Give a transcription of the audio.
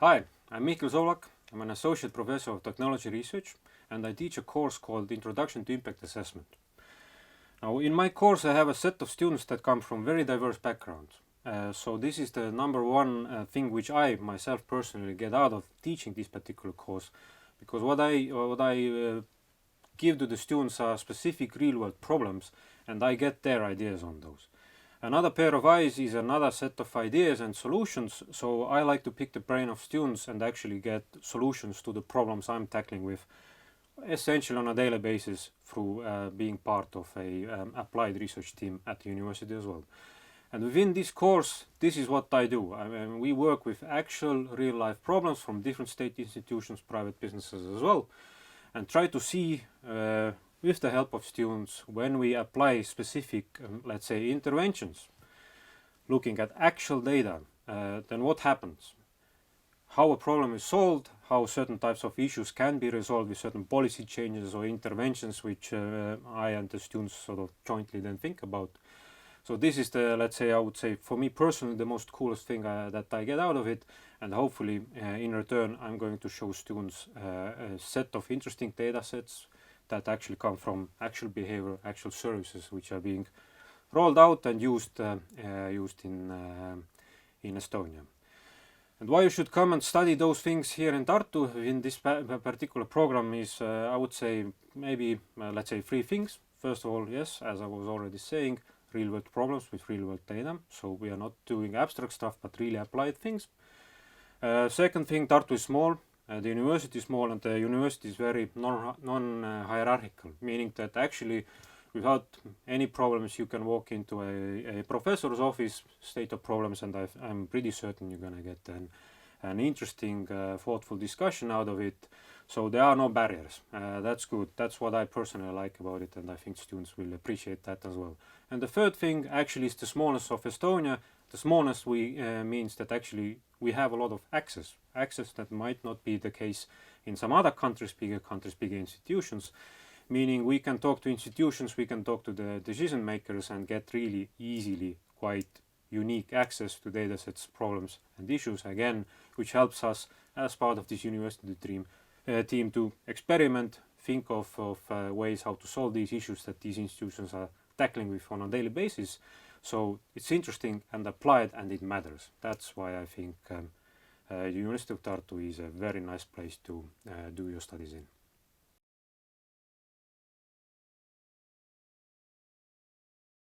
Hi, I'm Mihkel Solvak. I'm an associate professor of technology research and I teach a course called Introduction to Impact Assessment. Now, in my course I have a set of students that come from very diverse backgrounds. So this is the number one thing which I myself personally get out of teaching this particular course, because what I give to the students are specific real-world problems and I get their ideas on those. Another pair of eyes is another set of ideas and solutions, so I like to pick the brain of students and actually get solutions to the problems I'm tackling with, essentially on a daily basis through being part of a applied research team at the university as well. And within this course, this is what I do. I mean, we work with actual real-life problems from different state institutions, private businesses as well, and try to see with the help of students, when we apply specific, let's say, interventions, looking at actual data, then what happens? How a problem is solved, how certain types of issues can be resolved with certain policy changes or interventions which I and the students sort of jointly then think about. So this is the, let's say, I would say, for me personally, the most coolest thing that I get out of it. And hopefully, in return, I'm going to show students a set of interesting data sets that actually come from actual behavior, actual services which are being rolled out and used in Estonia. And why you should come and study those things here in Tartu in this particular program is, I would say, maybe, let's say, three things. First of all, yes, as I was already saying, real-world problems with real-world data. So we are not doing abstract stuff, but really applied things. Second thing, Tartu is small. The university is small and the university is very non-hierarchical, meaning that actually without any problems you can walk into a professor's office, state of problems, and I'm pretty certain you're going to get an interesting, thoughtful discussion out of it. So there are no barriers. That's good. That's what I personally like about it, and I think students will appreciate that as well. And the third thing actually is the smallness of Estonia. The smallness means that actually we have a lot of access that might not be the case in some other countries, bigger institutions, meaning we can talk to institutions, we can talk to the decision makers and get really easily quite unique access to data sets, problems and issues, again, which helps us as part of this university team to experiment, think of ways how to solve these issues that these institutions are tackling with on a daily basis. So it's interesting and applied and it matters. That's why I think University of Tartu is a very nice place to do your studies in.